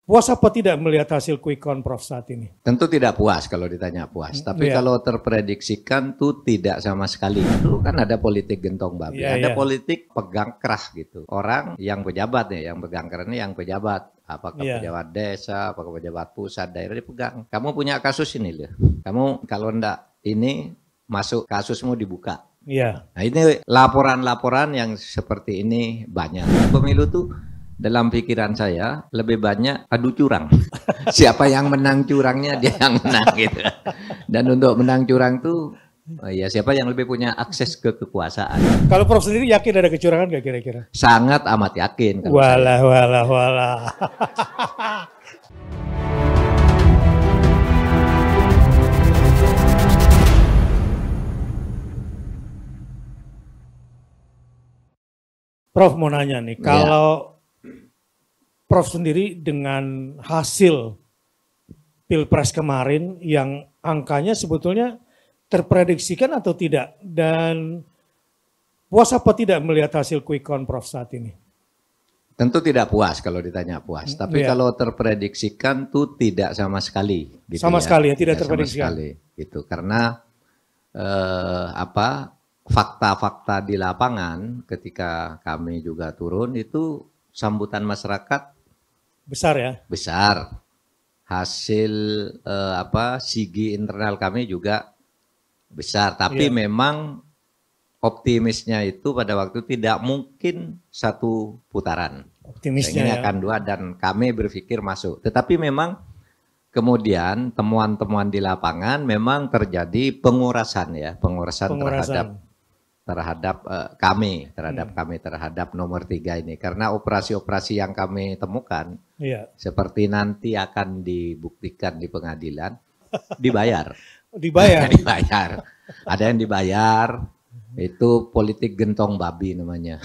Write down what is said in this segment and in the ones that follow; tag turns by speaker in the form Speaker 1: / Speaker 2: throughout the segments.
Speaker 1: Puas apa tidak melihat hasil quick count Prof saat ini?
Speaker 2: Tentu tidak puas kalau ditanya puas. Tapi kalau terprediksikan tuh tidak sama sekali. Itu kan ada politik gentong babi. Ada politik pegang kerah gitu. Orang yang pejabat nih, yang pegang kerah ini yang pejabat. Apakah pejabat desa, apakah pejabat pusat, daerah dipegang. Kamu punya kasus ini loh. Kamu kalau enggak ini masuk kasusmu dibuka. Nah ini laporan-laporan yang seperti ini banyak. Pemilu tuh dalam pikiran saya lebih banyak adu curang. Siapa yang menang curangnya dia yang menang gitu. Dan untuk menang curang tuh ya siapa yang lebih punya akses ke kekuasaan.
Speaker 1: Kalau Prof sendiri yakin ada kecurangan nggak kira-kira?
Speaker 2: Sangat amat yakin.
Speaker 1: Walah. Prof mau nanya nih, kalau Prof sendiri dengan hasil Pilpres kemarin yang angkanya sebetulnya terprediksikan atau tidak? Dan puas apa tidak melihat hasil quick count Prof saat ini?
Speaker 2: Tentu tidak puas kalau ditanya puas. Tapi kalau terprediksikan tuh tidak sama sekali. Gitu
Speaker 1: sama sekali ya, tidak terprediksikan.
Speaker 2: Sama sekali, gitu. Karena fakta-fakta di lapangan ketika kami juga turun itu sambutan masyarakat
Speaker 1: besar ya?
Speaker 2: Besar. Hasil sigi internal kami juga besar. Tapi memang optimisnya itu pada waktu tidak mungkin satu putaran.
Speaker 1: Optimisnya
Speaker 2: ini akan dua dan kami berpikir masuk. Tetapi memang kemudian temuan-temuan di lapangan memang terjadi pengurasan terhadap kami terhadap nomor 3 ini, karena operasi-operasi yang kami temukan seperti nanti akan dibuktikan di pengadilan dibayar. Ada yang dibayar, itu politik gentong babi namanya.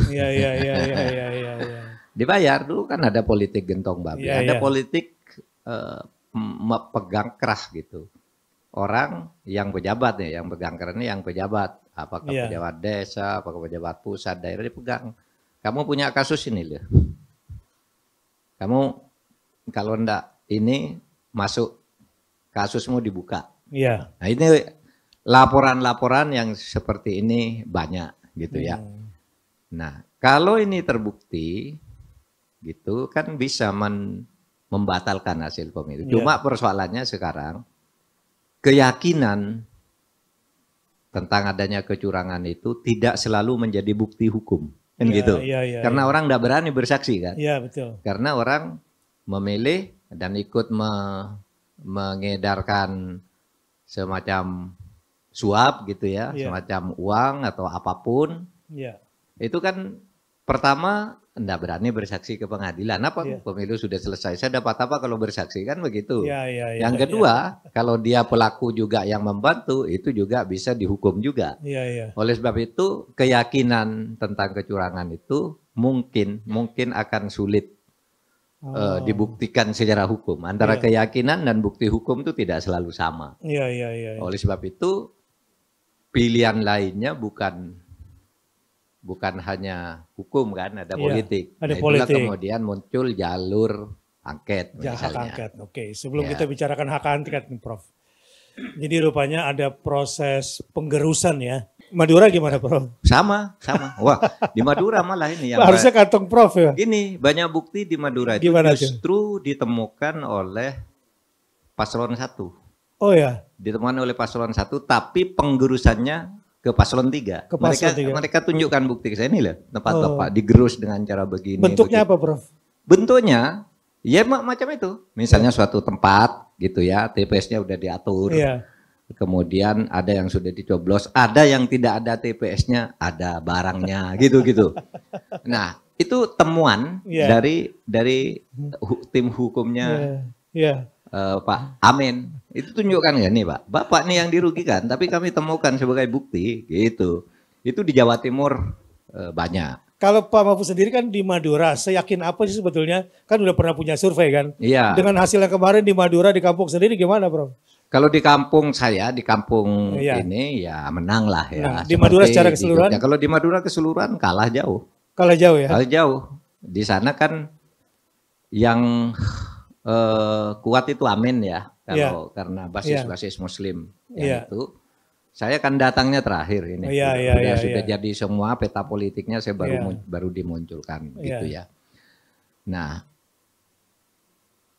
Speaker 2: Dibayar dulu kan ada politik gentong babi, ada politik pegang kerah gitu. Orang yang pejabat nih, yang pegang kerah ini yang pejabat. Apakah pejabat desa, apakah pejabat pusat, daerah dipegang. Kamu punya kasus ini loh. Kamu kalau enggak ini masuk kasusmu dibuka. Nah ini laporan-laporan yang seperti ini banyak gitu ya. Nah kalau ini terbukti gitu kan bisa membatalkan hasil pemilu. Cuma persoalannya sekarang keyakinan tentang adanya kecurangan itu tidak selalu menjadi bukti hukum, kan gitu. Karena orang tidak berani bersaksi kan.
Speaker 1: Betul.
Speaker 2: Karena orang memilih dan ikut mengedarkan semacam suap gitu ya, semacam uang atau apapun. Itu kan pertama tidak berani bersaksi ke pengadilan. Apa pemilu sudah selesai, saya dapat apa kalau bersaksi, kan begitu. Yang kedua, kalau dia pelaku juga yang membantu, itu juga bisa dihukum juga. Oleh sebab itu keyakinan tentang kecurangan itu mungkin akan sulit dibuktikan secara hukum. Antara keyakinan dan bukti hukum itu tidak selalu sama. Oleh sebab itu pilihan lainnya bukan hanya hukum kan, ada politik.
Speaker 1: Ada
Speaker 2: itulah kemudian muncul jalur angket
Speaker 1: hak angket. Sebelum kita bicarakan hak angket nih Prof. Jadi rupanya ada proses penggerusan ya. Madura gimana Prof?
Speaker 2: Sama. Wah, di Madura malah ini yang
Speaker 1: harusnya kantong Prof ya.
Speaker 2: Gini, banyak bukti di Madura itu justru ditemukan oleh paslon 1. Oh ya. Ditemukan oleh paslon 1 tapi penggerusannya ke paslon 3. Mereka tunjukkan bukti ke saya, ini loh tempat Bapak digerus dengan cara begini.
Speaker 1: Bentuknya apa Prof?
Speaker 2: Bentuknya ya macam itu. Misalnya suatu tempat gitu ya, TPS-nya udah diatur. Kemudian ada yang sudah dicoblos, ada yang tidak ada TPS-nya, ada barangnya gitu-gitu. Nah, itu temuan dari tim hukumnya Pak Amin. Itu tunjukkan ya nih Pak, Bapak nih yang dirugikan, tapi kami temukan sebagai bukti gitu. Itu di Jawa Timur banyak.
Speaker 1: Kalau Pak Mahfud sendiri kan di Madura, seyakin apa sih sebetulnya? Kan udah pernah punya survei kan? Dengan hasil yang kemarin di Madura, di kampung sendiri gimana Prof?
Speaker 2: Kalau di kampung saya, di kampung ini ya menang lah ya.
Speaker 1: Nah, di Madura secara keseluruhan?
Speaker 2: Kalau di Madura keseluruhan kalah jauh.
Speaker 1: Kalah jauh ya?
Speaker 2: Kalah jauh. Di sana kan yang kuat itu Amin ya, kalau
Speaker 1: Iya.
Speaker 2: karena
Speaker 1: Iya.
Speaker 2: basis-basis Muslim yang
Speaker 1: Iya.
Speaker 2: itu. Saya kan datangnya terakhir ini, sudah
Speaker 1: Iya.
Speaker 2: jadi semua peta politiknya saya
Speaker 1: Iya.
Speaker 2: baru dimunculkan
Speaker 1: Iya.
Speaker 2: gitu ya. Nah,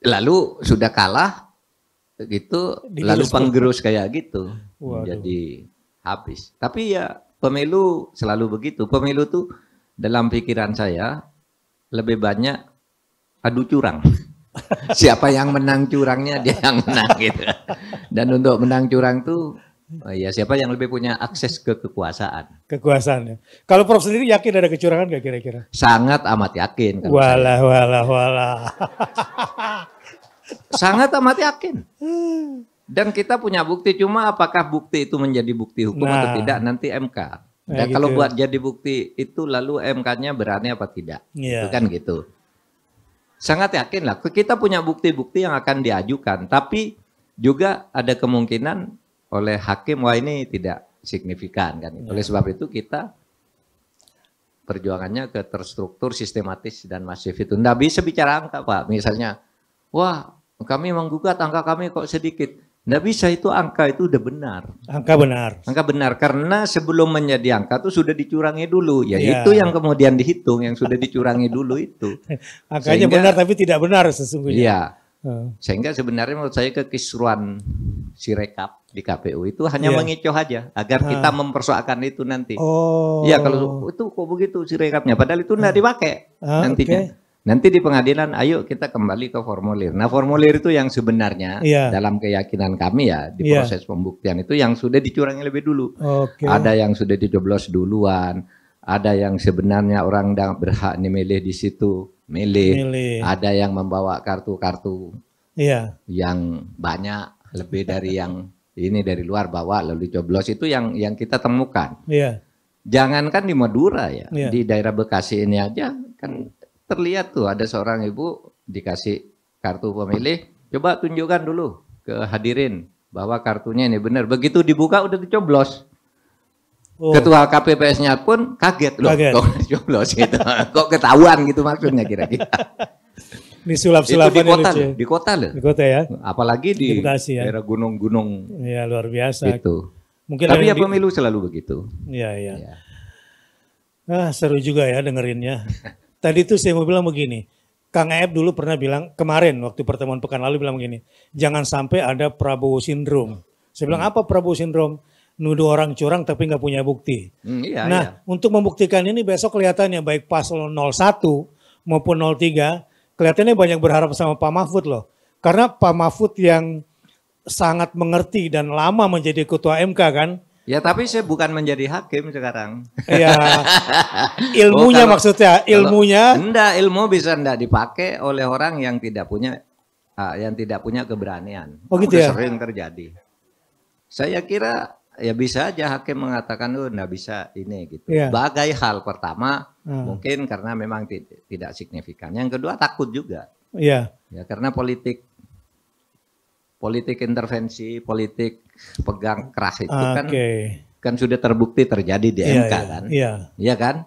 Speaker 2: lalu sudah kalah gitu, lalu penggerus kayak gitu, jadi habis. Tapi ya pemilu selalu begitu. Pemilu tuh dalam pikiran saya lebih banyak adu curang. Siapa yang menang curangnya dia yang menang gitu. Dan untuk menang curang tuh ya siapa yang lebih punya akses ke kekuasaan.
Speaker 1: Kekuasaan ya. Kalau Prof sendiri yakin ada kecurangan nggak kira-kira?
Speaker 2: Sangat amat yakin.
Speaker 1: Walah.
Speaker 2: Sangat amat yakin. Dan kita punya bukti, cuma apakah bukti itu menjadi bukti hukum atau tidak nanti MK. Dan kalau buat jadi bukti itu lalu MK-nya berani apa tidak. Itu kan gitu. Sangat yakin lah, kita punya bukti-bukti yang akan diajukan. Tapi juga ada kemungkinan oleh hakim, wah ini tidak signifikan kan. Oleh sebab itu kita perjuangannya ke terstruktur, sistematis dan masif itu. Nggak bisa bicara angka Pak, misalnya, wah kami menggugat angka kami kok sedikit. Nggak bisa, itu angka itu udah benar. Angka benar, karena sebelum menjadi angka itu sudah dicurangi dulu. Ya itu yang kemudian dihitung, yang sudah dicurangi dulu itu.
Speaker 1: Angkanya benar tapi tidak benar sesungguhnya. Iya.
Speaker 2: Sehingga sebenarnya menurut saya kekisruan Sirekap di KPU itu hanya mengecoh aja agar kita mempersoalkan itu nanti. Iya, kalau itu kok begitu Sirekapnya, padahal itu nggak dipakai nantinya. Nanti di pengadilan, ayo kita kembali ke formulir. Nah, formulir itu yang sebenarnya dalam keyakinan kami ya di proses pembuktian itu yang sudah dicurangi lebih dulu. Ada yang sudah dicoblos duluan, ada yang sebenarnya orang berhak memilih di situ, milih. Ada yang membawa kartu-kartu yang banyak, lebih dari yang ini dari luar bawa lalu dicoblos, itu yang kita temukan. Jangankan di Madura ya, di daerah Bekasi ini aja kan terlihat tuh ada seorang ibu dikasih kartu pemilih, coba tunjukkan dulu ke hadirin bahwa kartunya ini benar. Begitu dibuka udah dicoblos. Ketua KPPS-nya pun kaget loh, kok dicoblos gitu. Kok ketahuan gitu maksudnya kira-kira.
Speaker 1: Ini sulap-sulapan
Speaker 2: di kota loh.
Speaker 1: Di kota ya.
Speaker 2: Apalagi di Bekasi, daerah gunung-gunung.
Speaker 1: Iya, luar biasa.
Speaker 2: Gitu. Mungkin tapi ya pemilu selalu begitu.
Speaker 1: Iya. Seru juga ya dengerinnya. Tadi tuh saya mau bilang begini, Kang Aep dulu pernah bilang, kemarin waktu pertemuan pekan lalu bilang begini, jangan sampai ada Prabowo Syndrome. Saya bilang apa Prabowo Syndrome? Nuduh orang curang tapi nggak punya bukti. Untuk membuktikan ini besok kelihatannya baik paslon 01 maupun 03, kelihatannya banyak berharap sama Pak Mahfud loh. Karena Pak Mahfud yang sangat mengerti dan lama menjadi ketua MK kan.
Speaker 2: Ya tapi saya bukan menjadi hakim sekarang.
Speaker 1: Iya. Ilmunya maksudnya, ilmunya.
Speaker 2: Enggak, ilmu bisa enggak dipakai oleh orang yang tidak punya keberanian.
Speaker 1: Gitu ya?
Speaker 2: Sering terjadi. Saya kira ya bisa aja hakim mengatakan enggak bisa ini gitu. Sebagai hal pertama mungkin karena memang tidak signifikan. Yang kedua takut juga. Ya karena politik intervensi, politik pegang keras itu kan sudah terbukti terjadi di MK kan. Iya kan?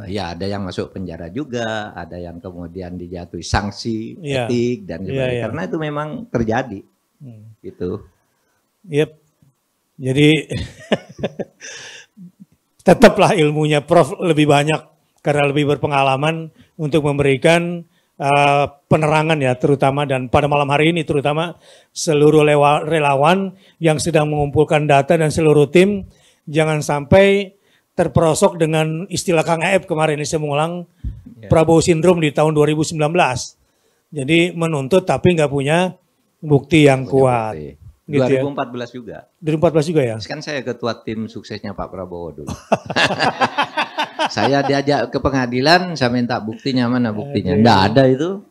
Speaker 2: Ya ada yang masuk penjara juga, ada yang kemudian dijatuhi sanksi etik dan sebagainya. Karena itu memang terjadi. Gitu.
Speaker 1: Jadi tetaplah ilmunya Prof lebih banyak karena lebih berpengalaman untuk memberikan penerangan ya, terutama dan pada malam hari ini terutama seluruh relawan yang sedang mengumpulkan data dan seluruh tim jangan sampai terperosok dengan istilah Kang Aep kemarin ini saya mengulang Prabowo Syndrome di tahun 2019. Jadi menuntut tapi nggak punya bukti yang kuat.
Speaker 2: Gitu 2014 juga.
Speaker 1: 2014 juga ya?
Speaker 2: Kan saya ketua tim suksesnya Pak Prabowo dulu. Saya diajak ke pengadilan, saya minta buktinya mana buktinya. Nggak ada itu.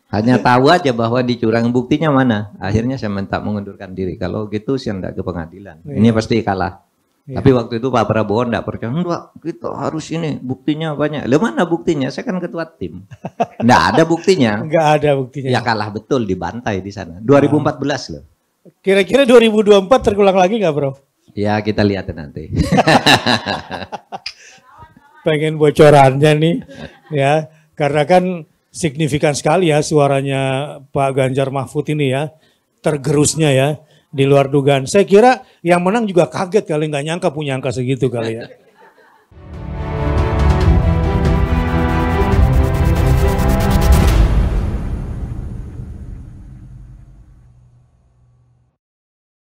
Speaker 2: Hanya tahu aja bahwa dicurang, buktinya mana. Akhirnya saya minta mengundurkan diri. Kalau gitu saya enggak ke pengadilan. Ini pasti kalah. Tapi waktu itu Pak Prabowo enggak percaya. Enggak, kita harus ini buktinya banyak. Lah mana buktinya? Saya kan ketua tim. Enggak ada buktinya.
Speaker 1: Enggak ada buktinya.
Speaker 2: Ya kalah betul, dibantai di sana. 2014 loh.
Speaker 1: Kira-kira 2024 terulang lagi nggak, Bro?
Speaker 2: Ya kita lihat nanti.
Speaker 1: Pengen bocorannya nih, ya, karena kan signifikan sekali ya suaranya Pak Ganjar Mahfud ini ya, tergerusnya ya, di luar dugaan. Saya kira yang menang juga kaget kali, nggak nyangka punya angka segitu kali ya.